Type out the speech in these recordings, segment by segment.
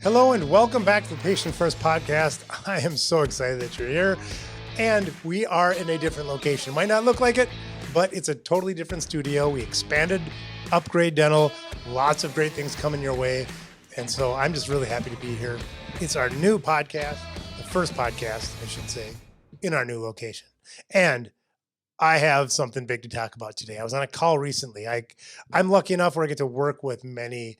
Hello and welcome back to the Patient First podcast. I am so excited that you're here, and we are in a different location. Might not look like it, but it's a totally different studio. We expanded Upgrade Dental, lots of great things coming your way, and so I'm just really happy to be here. It's our new podcast, the first podcast, I should say, in our new location. And I have something big to talk about today. I was on a call recently. I'm lucky enough where I get to work with many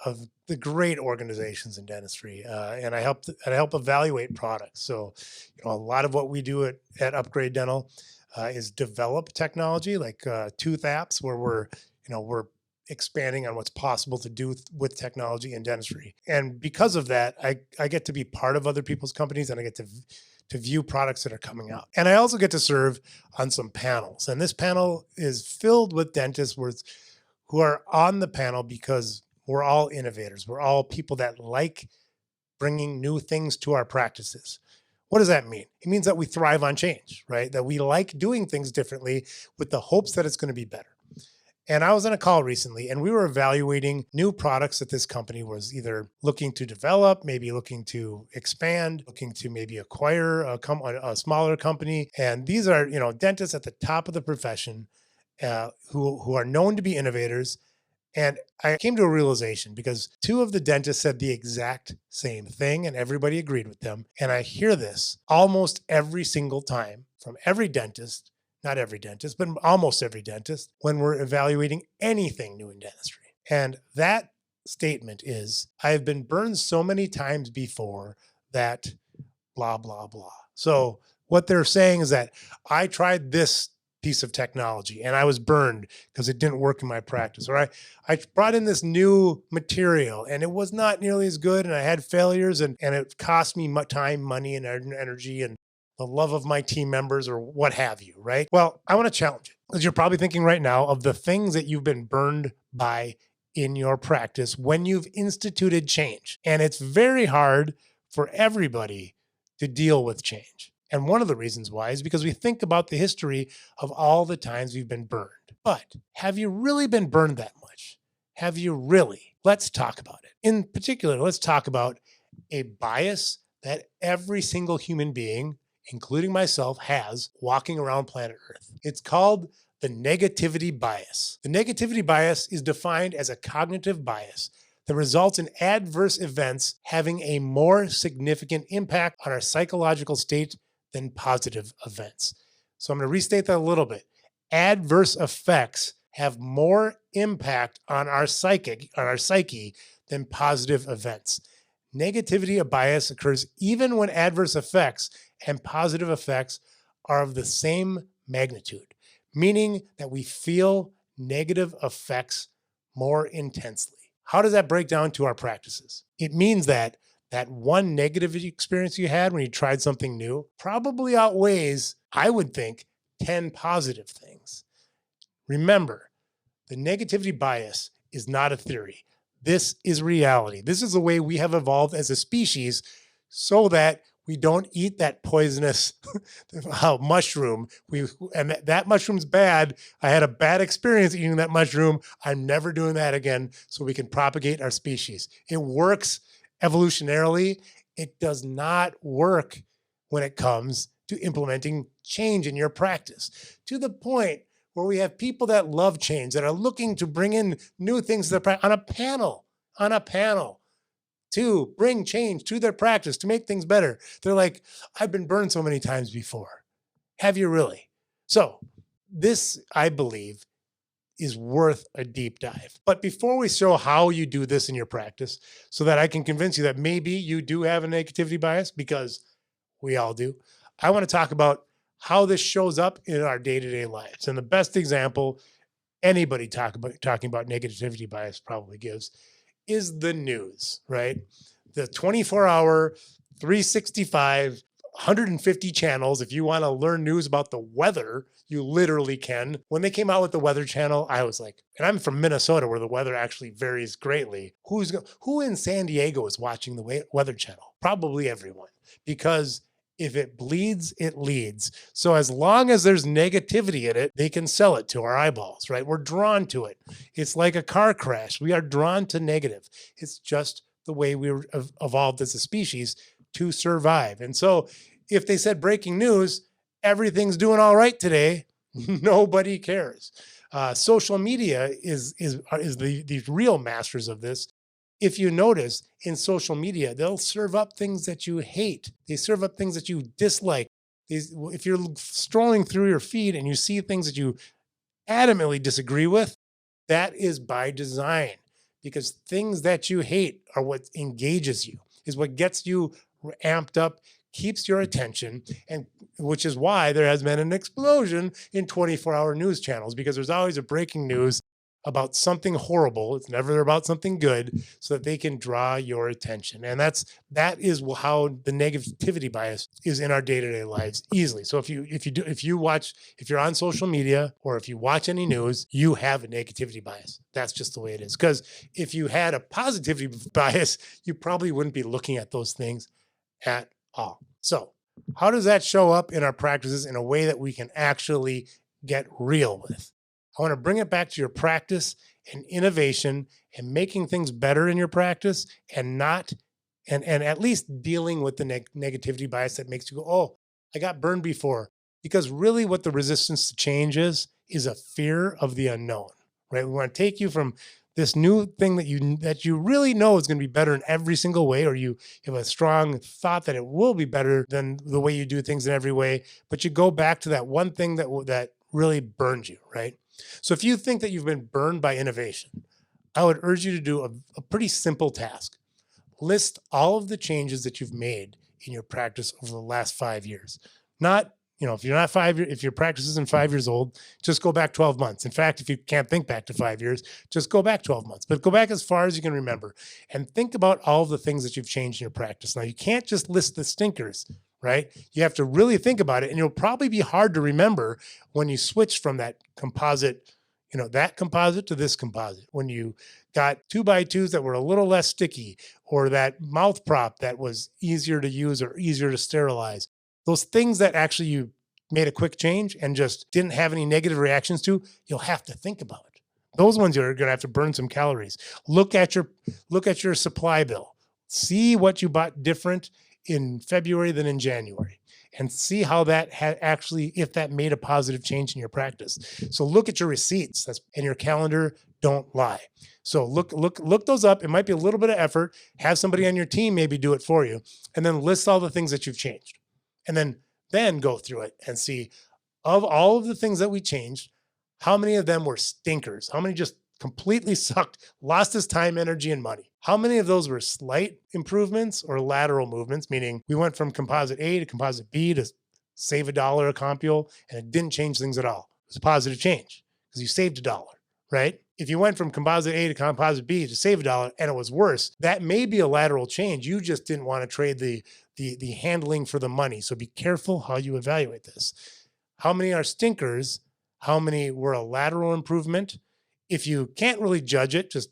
of the great organizations in dentistry, and I help evaluate products. So, a lot of what we do at Upgrade Dental is develop technology like tooth apps, where we're expanding on what's possible to do with technology in dentistry. And because of that, I get to be part of other people's companies, and I get to view products that are coming out. And I also get to serve on some panels. And this panel is filled with dentists who are on the panel because we're all innovators. We're all people that like bringing new things to our practices. What does that mean? It means that we thrive on change, right? That we like doing things differently with the hopes that it's going to be better. And I was on a call recently, and we were evaluating new products that this company was either looking to develop, maybe looking to expand, looking to maybe acquire a smaller company. And these are, dentists at the top of the profession who are known to be innovators. And I came to a realization because two of the dentists said the exact same thing and everybody agreed with them. And I hear this almost every single time from every dentist, not every dentist, but almost every dentist when we're evaluating anything new in dentistry. And that statement is, I've been burned so many times before that blah, blah, blah. So what they're saying is that I tried this piece of technology and I was burned because it didn't work in my practice. Or I brought in this new material and it was not nearly as good, and I had failures, and it cost me time, money, and energy, and the love of my team members, or what have you, right? Well, I want to challenge it, because you're probably thinking right now of the things that you've been burned by in your practice when you've instituted change. And it's very hard for everybody to deal with change. And one of the reasons why is because we think about the history of all the times we've been burned. But have you really been burned that much? Have you really? Let's talk about it. In particular, let's talk about a bias that every single human being, including myself, has walking around planet Earth. It's called the negativity bias. The negativity bias is defined as a cognitive bias that results in adverse events having a more significant impact on our psychological state than positive events. So I'm going to restate that a little bit. Adverse effects have more impact on our psyche than positive events. Negativity bias occurs even when adverse effects and positive effects are of the same magnitude, meaning that we feel negative effects more intensely. How does that break down to our practices? It means that one negative experience you had when you tried something new probably outweighs, I would think, 10 positive things. Remember, the negativity bias is not a theory. This is reality. This is the way we have evolved as a species so that we don't eat that poisonous mushroom. And that mushroom's bad. I had a bad experience eating that mushroom. I'm never doing that again, so we can propagate our species. It works evolutionarily. It does not work when it comes to implementing change in your practice, to the point where we have people that love change, that are looking to bring in new things to their practice on a panel to bring change to their practice, to make things better. They're like, I've been burned so many times before. Have you really? So this, I believe, is worth a deep dive. But before we show how you do this in your practice, so that I can convince you that maybe you do have a negativity bias, because we all do, I want to talk about how this shows up in our day-to-day lives. And the best example anybody talking about negativity bias probably gives is the news, right? The 24-hour, 365, 150 channels. If you want to learn news about the weather, you literally can. When they came out with the Weather Channel, I was like, and I'm from Minnesota, where the weather actually varies greatly. Who in San Diego is watching the Weather Channel? Probably everyone, because if it bleeds, it leads. So as long as there's negativity in it, they can sell it to our eyeballs, right? We're drawn to it. It's like a car crash. We are drawn to negative. It's just the way we were evolved as a species to survive. And so if they said breaking news, everything's doing all right today, nobody cares. Social media is the real masters of this. If you notice in social media, they'll serve up things that you hate. They serve up things that you dislike. If you're strolling through your feed and you see things that you adamantly disagree with, that is by design, because things that you hate are what engages you, is what gets you amped up, keeps your attention, and which is why there has been an explosion in 24-hour news channels, because there's always a breaking news about something horrible. It's never about something good, so that they can draw your attention. And that is how the negativity bias is in our day-to-day lives easily. So if you're on social media or if you watch any news, you have a negativity bias. That's just the way it is. Because if you had a positivity bias, you probably wouldn't be looking at those things at all. So how does that show up in our practices in a way that we can actually get real with? I want to bring it back to your practice and innovation and making things better in your practice, and at least dealing with the negativity bias that makes you go, oh, I got burned before. Because really what the resistance to change is a fear of the unknown, right? We want to take you from this new thing that you really know is going to be better in every single way, or you have a strong thought that it will be better than the way you do things in every way, but you go back to that one thing that really burned you, right? So if you think that you've been burned by innovation, I would urge you to do a pretty simple task. List all of the changes that you've made in your practice over the last 5 years. Not, if you're not if your practice isn't 5 years old, just go back 12 months. In fact, if you can't think back to 5 years, just go back 12 months, but go back as far as you can remember and think about all of the things that you've changed in your practice. Now, you can't just list the stinkers, right? You have to really think about it, and it'll probably be hard to remember when you switch from that composite, that composite to this composite. When you got 2x2s that were a little less sticky, or that mouth prop that was easier to use or easier to sterilize. Those things that actually you made a quick change and just didn't have any negative reactions to, you'll have to think about it. Those ones you're going to have to burn some calories. Look at your supply bill. See what you bought different in February than in January, and see how that if that made a positive change in your practice. So look at your receipts and your calendar. Don't lie. So look those up. It might be a little bit of effort. Have somebody on your team maybe do it for you, and then list all the things that you've changed, and then go through it and see, of all of the things that we changed, how many of them were stinkers? How many just completely sucked, lost us time, energy, and money? How many of those were slight improvements or lateral movements, meaning we went from composite A to composite B to save $1 a compule, and it didn't change things at all? It was a positive change because you saved $1, right? If you went from composite A to composite B to save $1 and it was worse, that may be a lateral change. You just didn't want to trade the handling for the money. So be careful how you evaluate this. How many are stinkers? How many were a lateral improvement? If you can't really judge it, just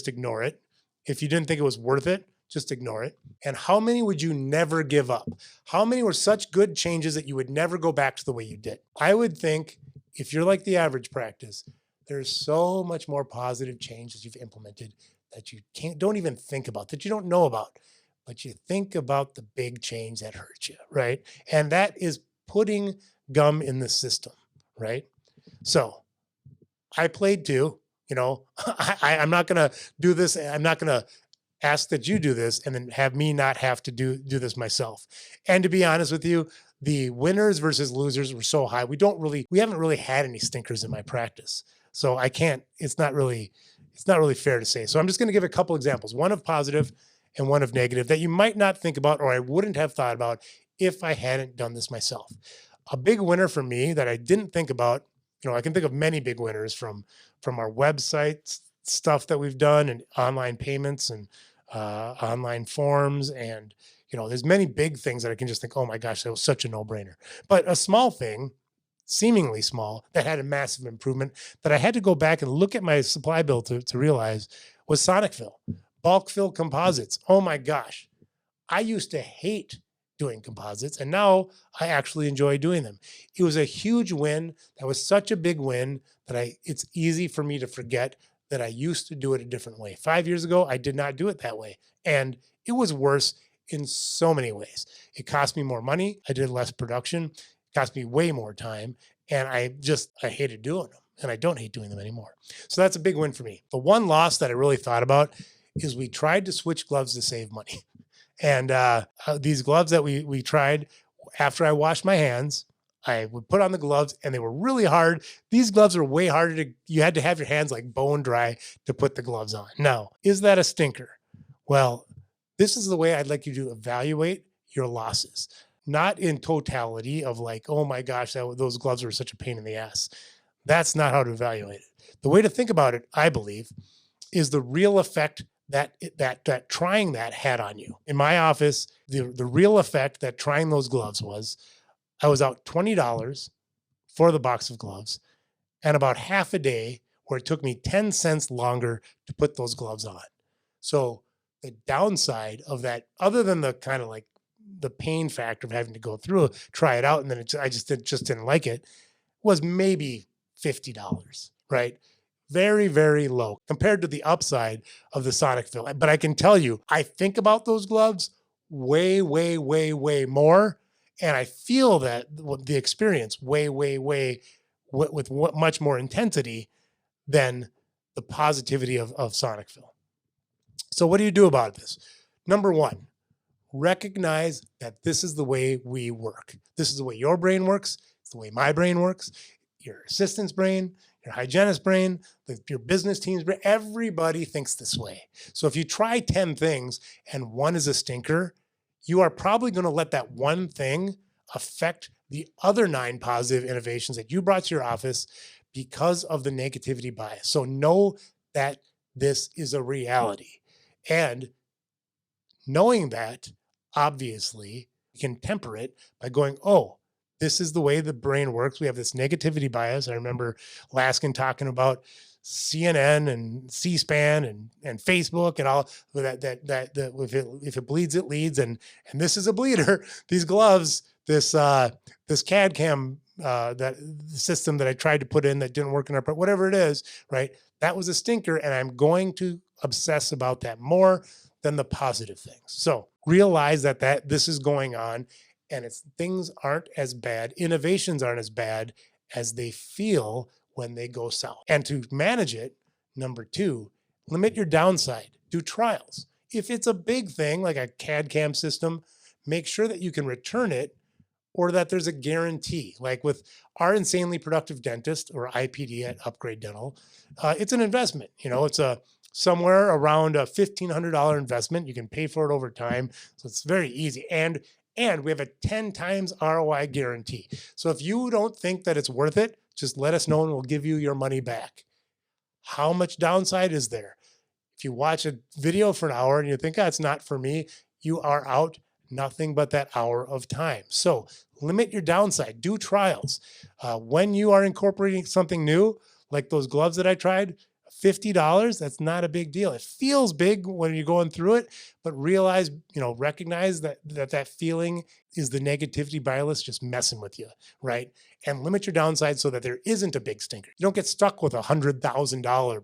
ignore it. If you didn't think it was worth it, just ignore it. And how many would you never give up? How many were such good changes that you would never go back to the way you did? I would think if you're like the average practice, there's so much more positive change that you've implemented that you don't even think about, that you don't know about, but you think about the big change that hurt you, right? And that is putting gum in the system, right? So I played too, I'm not going to do this. I'm not going to ask that you do this and then have me not have to do this myself. And to be honest with you, the winners versus losers were so high. We haven't really had any stinkers in my practice. So it's not really fair to say. So I'm just going to give a couple examples, one of positive and one of negative, that you might not think about, or I wouldn't have thought about if I hadn't done this myself. A big winner for me that I didn't think about, I can think of many big winners from our website stuff that we've done, and online payments and online forms. And, there's many big things that I can just think, oh my gosh, that was such a no-brainer. But a small thing, seemingly small, that had a massive improvement that I had to go back and look at my supply bill to realize was Sonic Fill, bulk fill composites. Oh my gosh. I used to hate doing composites, and now I actually enjoy doing them. It was a huge win. That was such a big win that it's easy for me to forget that I used to do it a different way. 5 years ago, I did not do it that way. And it was worse in so many ways. It cost me more money. I did less production. It cost me way more time. And I hated doing them. And I don't hate doing them anymore. So that's a big win for me. The one loss that I really thought about is we tried to switch gloves to save money. And these gloves that we tried, after I washed my hands, I would put on the gloves and they were really hard. These gloves are way harder you had to have your hands like bone dry to put the gloves on. Now, is that a stinker? Well, this is the way I'd like you to evaluate your losses, not in totality of like, oh my gosh, those gloves were such a pain in the ass. That's not how to evaluate it. The way to think about it, I believe, is the real effect that trying that had on you. In my office, the real effect that trying those gloves was, I was out $20 for the box of gloves and about half a day where it took me 10 cents longer to put those gloves on. So the downside of that, other than the kind of like the pain factor of having to go through, try it out, and then I just didn't like it, was maybe $50, right? Very, very low compared to the upside of the Sonic Fill. But I can tell you, I think about those gloves way, way, way, way more. And I feel that the experience way, way, way with much more intensity than the positivity of Sonic Fill. So what do you do about this? Number one, recognize that this is the way we work. This is the way your brain works. It's the way my brain works. Your assistant's brain, your hygienist brain, your business team's brain, everybody thinks this way. So if you try 10 things and one is a stinker, you are probably going to let that one thing affect the other 9 positive innovations that you brought to your office because of the negativity bias. So know that this is a reality. And knowing that, obviously, you can temper it by going, oh, this is the way the brain works. We have this negativity bias. I remember Laskin talking about CNN and C-SPAN and Facebook and all that if it bleeds, it leads. And this is a bleeder. These gloves, this CAD cam, that system that I tried to put in that didn't work in our, whatever it is, right? That was a stinker. And I'm going to obsess about that more than the positive things. So realize that this is going on, and things aren't as bad. Innovations aren't as bad as they feel when they go south. And to manage it, number 2, limit your downside. Do trials. If it's a big thing like a CAD CAM system, make sure that you can return it or that there's a guarantee. Like with our Insanely Productive Dentist, or IPD at Upgrade Dental, it's an investment. It's somewhere around a $1,500 investment. You can pay for it over time. So it's very easy. And we have a 10 times ROI guarantee. So if you don't think that it's worth it, just let us know and we'll give you your money back. How much downside is there? If you watch a video for an hour and you think, it's not for me, you are out nothing but that hour of time. So limit your downside. Do trials. When you are incorporating something new, like those gloves that I tried, $50, that's not a big deal. It feels big when you're going through it, but recognize that feeling is the negativity bias just messing with you, right? And limit your downside so that there isn't a big stinker. You don't get stuck with a $100,000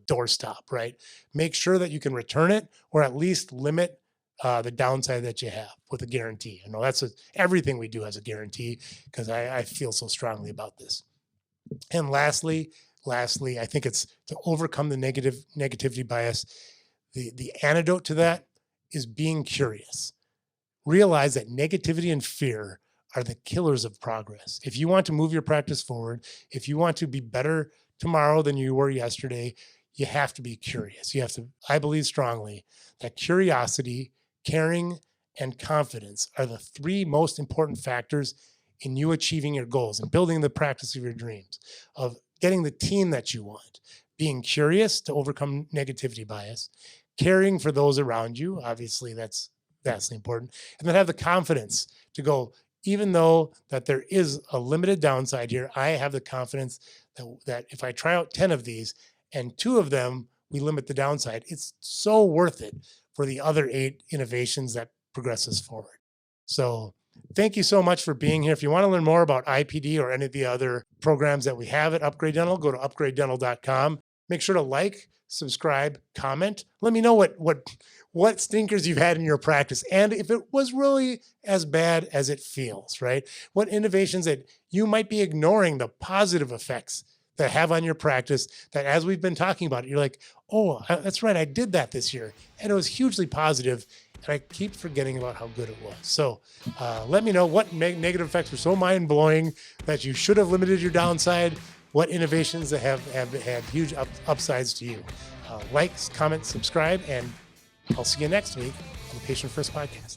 doorstop, right? Make sure that you can return it or at least limit the downside that you have with a guarantee. I know everything we do has a guarantee because I feel so strongly about this. And lastly, I think it's to overcome the negativity bias. The antidote to that is being curious. Realize that negativity and fear are the killers of progress. If you want to move your practice forward, if you want to be better tomorrow than you were yesterday, you have to be curious. I believe strongly that curiosity, caring, and confidence are the 3 most important factors in you achieving your goals and building the practice of your dreams, of getting the team that you want, being curious to overcome negativity bias, caring for those around you. Obviously, that's vastly important. And then have the confidence to go, even though that there is a limited downside here, I have the confidence that if I try out 10 of these and 2 of them, we limit the downside, it's so worth it for the other 8 innovations that progress us forward. So thank you so much for being here. If you want to learn more about IPD or any of the other programs that we have at Upgrade Dental, go to upgradedental.com. Make sure to like, subscribe, comment. Let me know what stinkers you've had in your practice, and if it was really as bad as it feels, right? What innovations that you might be ignoring the positive effects that have on your practice, that as we've been talking about it, you're like, oh, that's right, I did that this year, and it was hugely positive, and I keep forgetting about how good it was. So let me know what negative effects were so mind-blowing that you should have limited your downside, what innovations that have had huge upsides to you. Like, comment, subscribe, and I'll see you next week on the Patient First Podcast.